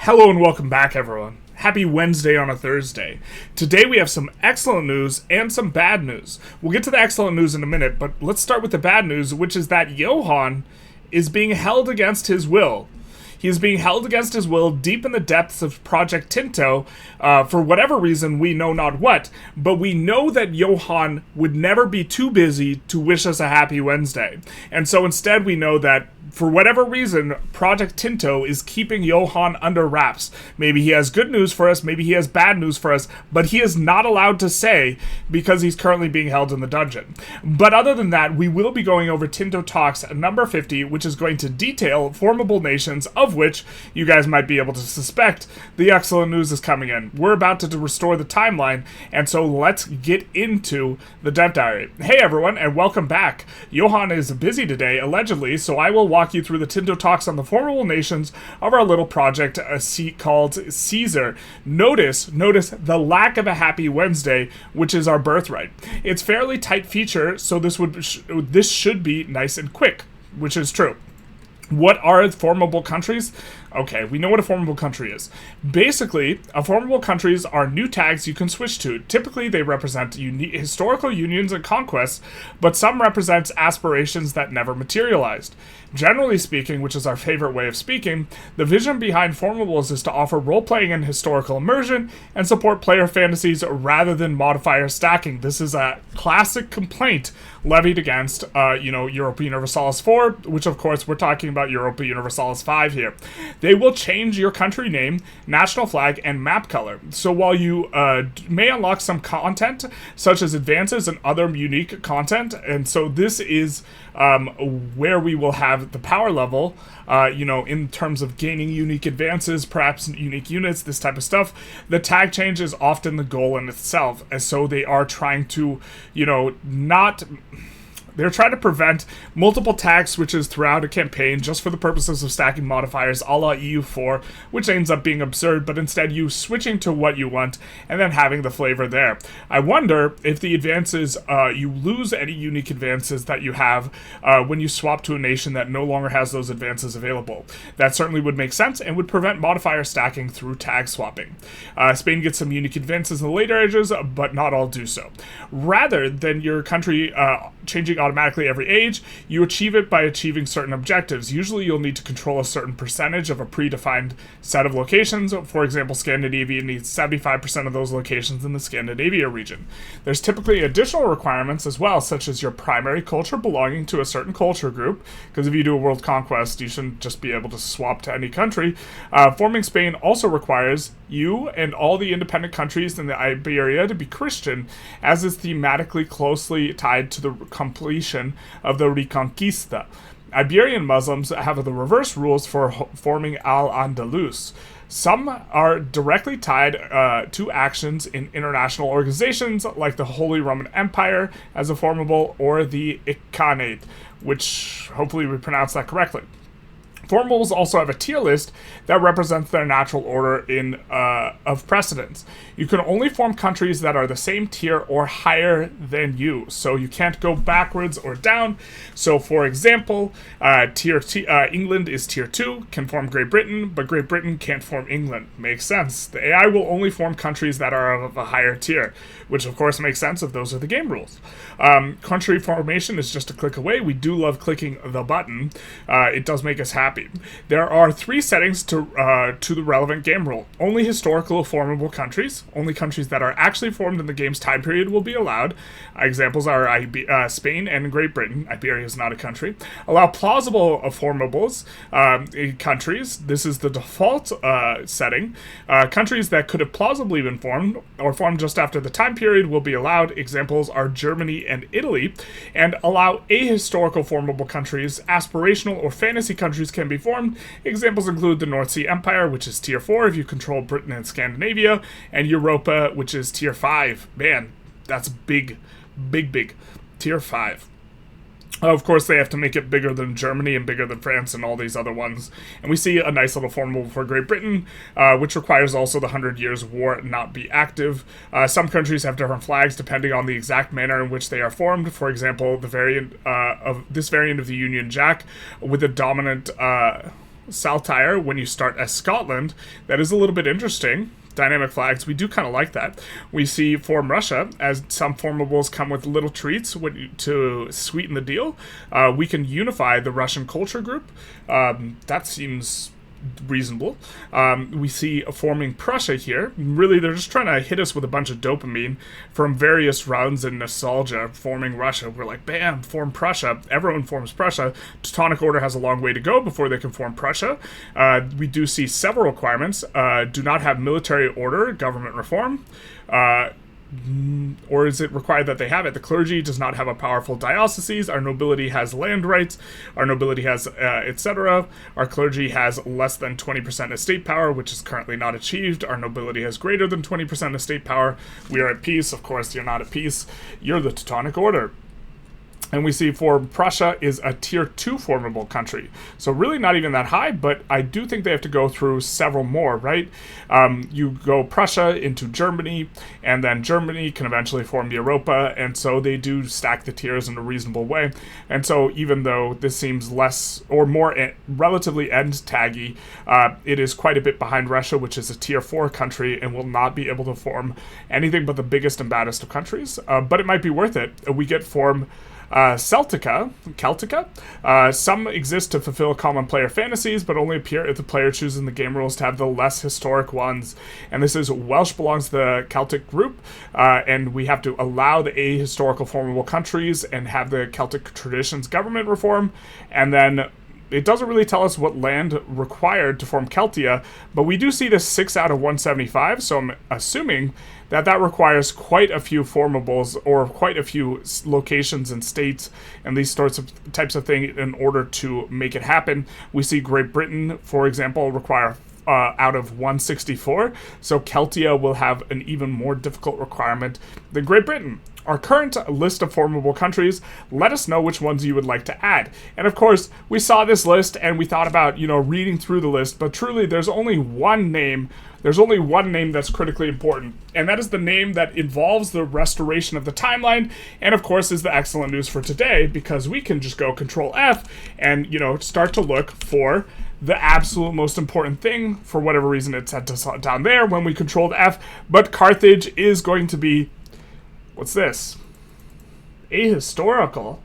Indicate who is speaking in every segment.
Speaker 1: Hello and welcome back, everyone. Happy Wednesday on a Thursday. Today we have some excellent news and some bad news. We'll get to the excellent news in a minute, but let's start with the bad news, which is that Johan is being held against his will. He is being held against his will deep in the depths of Project Tinto, for whatever reason, we know not what, but we know that Johan would never be too busy to wish us a happy Wednesday. And so instead we know that for whatever reason, Project Tinto is keeping Johan under wraps. Maybe he has good news for us, maybe he has bad news for us, but he is not allowed to say because he's currently being held in the dungeon. But other than that, we will be going over Tinto Talks number 50, which is going to detail formable nations, of which you guys might be able to suspect the excellent news is coming in. We're about to restore the timeline, and so let's get into the Dev Diary. Hey everyone, and welcome back. Johan is busy today, allegedly, so I will walk you through the Tinto Talks on the formable nations of our little project called Caesar. Notice the lack of a happy Wednesday, which is our birthright. It's fairly tight feature, so this should be nice and quick, which is true. What are formable countries? Okay, we know what a formable country is. Basically, formable countries are new tags you can switch to. Typically, they represent historical unions and conquests, but some represent aspirations that never materialized. Generally speaking, which is our favorite way of speaking, the vision behind formables is to offer role-playing and historical immersion and support player fantasies rather than modifier stacking. This is a classic complaint levied against, Europa Universalis 4, which of course we're talking about Europa Universalis 5 here. They will change your country name, national flag, and map color. So while you may unlock some content, such as advances and other unique content, and so this is where we will have the power level, in terms of gaining unique advances, perhaps unique units, this type of stuff. The tag change is often the goal in itself, and so they are trying to, they're trying to prevent multiple tag switches throughout a campaign just for the purposes of stacking modifiers a la EU4, which ends up being absurd, but instead you switching to what you want and then having the flavor there. I wonder if the advances, you lose any unique advances that you have when you swap to a nation that no longer has those advances available. That certainly would make sense and would prevent modifier stacking through tag swapping. Spain gets some unique advances in the later edges, but not all do so. Rather than your country changing automatically every age, you achieve it by achieving certain objectives. Usually you'll need to control a certain percentage of a predefined set of locations. For example, Scandinavia needs 75% of those locations in the Scandinavia region. There's typically additional requirements as well, such as your primary culture belonging to a certain culture group, because if you do a world conquest, you shouldn't just be able to swap to any country. Forming Spain also requires you and all the independent countries in the Iberia to be Christian, as is thematically closely tied to the completion of the Reconquista. Iberian Muslims have the reverse rules for forming Al-Andalus. Some are directly tied to actions in international organizations like the Holy Roman Empire as a formable, or the Khanate, which hopefully we pronounced that correctly. Formables also have a tier list that represents their natural order of precedence. You can only form countries that are the same tier or higher than you, so you can't go backwards or down. So, for example, England is tier 2, can form Great Britain, but Great Britain can't form England. Makes sense. The AI will only form countries that are of a higher tier, which of course makes sense if those are the game rules. Country formation is just a click away. We do love clicking the button. It does make us happy. There are 3 settings to the relevant game rule. Only historical formable countries, only countries that are actually formed in the game's time period will be allowed. Examples are Spain and Great Britain. Iberia is not a country. Allow plausible formables countries. This is the default setting. Countries that could have plausibly been formed or formed just after the time period will be allowed. Examples are Germany and Italy. And allow ahistorical formable countries. Aspirational or fantasy countries can be formed. Examples include the North Sea Empire, which is tier 4 if you control Britain and Scandinavia, and Europa, which is tier 5. Man, that's big. Tier 5. Of course, they have to make it bigger than Germany and bigger than France and all these other ones. And we see a nice little formable for Great Britain, which requires also the 100 Years' War not be active. Some countries have different flags depending on the exact manner in which they are formed. For example, the variant of this variant of the Union Jack with a dominant Saltire when you start as Scotland. That is a little bit interesting. Dynamic flags, we do kind of like that. We see Form Russia, as some formables come with little treats to sweeten the deal. We can unify the Russian culture group. That seems reasonable. We see forming Prussia here. Really, they're just trying to hit us with a bunch of dopamine from various rounds in nostalgia. Forming Russia, we're like, bam, form Prussia. Everyone forms Prussia. Teutonic Order has a long way to go before they can form Prussia. We do see several requirements. Do not have military order, government reform. Or is it required that they have it? The clergy does not have a powerful diocese. Our nobility has land rights. Our nobility has etc. Our clergy has less than 20% estate power, which is currently not achieved. Our nobility has greater than 20% estate power. We are at peace. Of course, you're not at peace. You're the Teutonic Order. And we see for Prussia is a tier 2 formable country. So really not even that high, but I do think they have to go through several more, right? You go Prussia into Germany, and then Germany can eventually form Europa, and so they do stack the tiers in a reasonable way. And so even though this seems less or more relatively end taggy, it is quite a bit behind Russia, which is a tier 4 country and will not be able to form anything but the biggest and baddest of countries. But it might be worth it. We get form Celtica. Some exist to fulfill common player fantasies, but only appear if the player chooses in the game rules to have the less historic ones. And this is Welsh belongs to the Celtic group, and we have to allow the ahistorical formable countries and have the Celtic traditions government reform, and then it doesn't really tell us what land required to form Celtia, but we do see this 6 out of 175, so I'm assuming that requires quite a few formables or quite a few locations and states and these types of things in order to make it happen. We see Great Britain, for example, require out of 164, so Celtia will have an even more difficult requirement than Great Britain. Our current list of formable countries, let us know which ones you would like to add. And of course, we saw this list and we thought about, reading through the list, but truly there's only one name that's critically important, and that is the name that involves the restoration of the timeline, and of course is the excellent news for today, because we can just go Control F and, start to look for the absolute most important thing. For whatever reason, it's set down there when we controlled F, but Carthage is going to be, what's this? Ahistorical.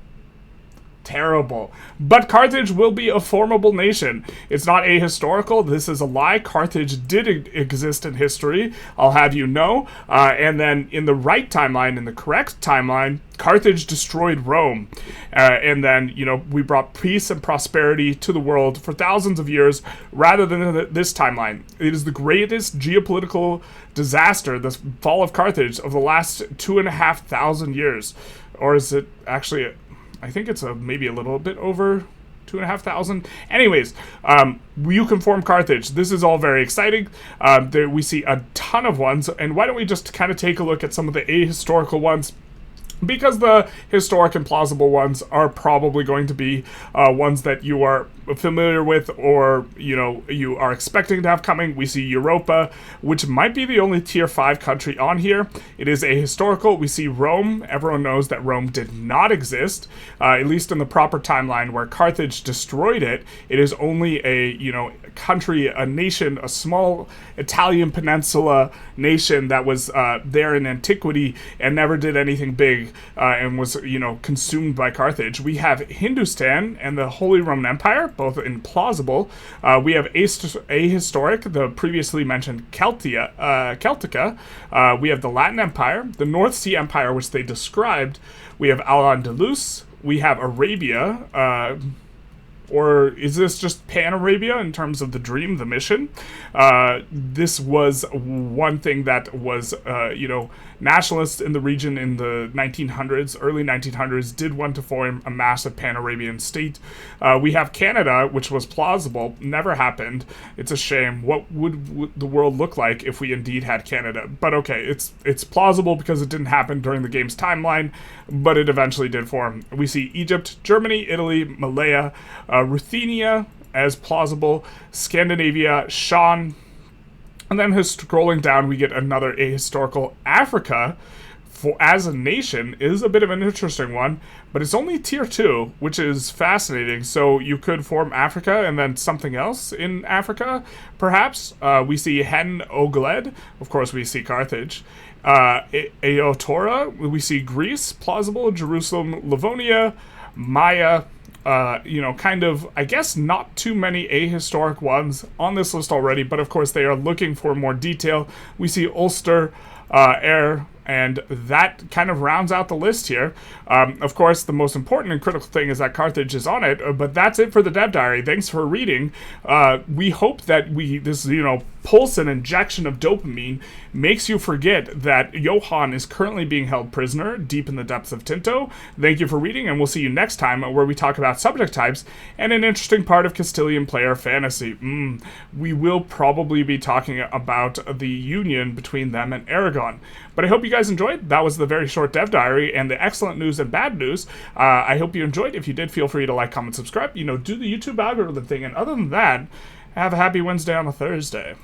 Speaker 1: Terrible. But Carthage will be a formable nation. It's not ahistorical. This is a lie. Carthage did exist in history, I'll have you know. And then in the right timeline, in the correct timeline, Carthage destroyed Rome. And then, we brought peace and prosperity to the world for thousands of years rather than this timeline. It is the greatest geopolitical disaster, the fall of Carthage, of the last 2,500 years. Or is it actually... I think it's maybe a little bit over 2,500. Anyways, you can form Carthage. This is all very exciting. We see a ton of ones, and why don't we just kind of take a look at some of the ahistorical ones? Because the historic and plausible ones are probably going to be ones that you are familiar with or, you are expecting to have coming. We see Europa, which might be the only tier 5 country on here. It is ahistorical. We see Rome. Everyone knows that Rome did not exist, at least in the proper timeline where Carthage destroyed it. It is only a, country, a nation, a small Italian peninsula nation that was there in antiquity and never did anything big and was, consumed by Carthage. We have Hindustan and the Holy Roman Empire, both implausible. We have ahistoric, the previously mentioned Celtica. We have the Latin Empire, the North Sea Empire, which they described. We have Al-Andalus. We have Arabia. Or is this just Pan-Arabia in terms of the dream, the mission? This was one thing that was, nationalists in the region in the 1900s, early 1900s, did want to form a massive Pan-Arabian state. We have Canada, which was plausible, never happened. It's a shame. What would the world look like if we indeed had Canada? But okay, it's plausible because it didn't happen during the game's timeline, but it eventually did form. We see Egypt, Germany, Italy, Malaya, Ruthenia as plausible, Scandinavia, Shan, and then scrolling down we get another ahistorical Africa as a nation is a bit of an interesting one, but it's only tier 2, which is fascinating. So you could form Africa and then something else in Africa, perhaps. We see Hen Ogled, of course we see Carthage. Aotora, we see Greece, plausible, Jerusalem, Livonia, Maya, kind of, I guess, not too many ahistoric ones on this list already, but of course they are looking for more detail. We see Ulster, Air, and that kind of rounds out the list here. Of course, the most important and critical thing is that Carthage is on it, but that's it for the dev diary. Thanks for reading. We hope that this pulse and injection of dopamine makes you forget that Johann is currently being held prisoner deep in the depths of Tinto. Thank you for reading, and we'll see you next time where we talk about subject types and an interesting part of Castilian player fantasy. We will probably be talking about the union between them and Aragon. But I hope you guys enjoyed. That was the very short dev diary and the excellent news and bad news. I hope you enjoyed. If you did, feel free to like, comment, subscribe. Do the YouTube algorithm thing. And other than that, have a happy Wednesday on a Thursday.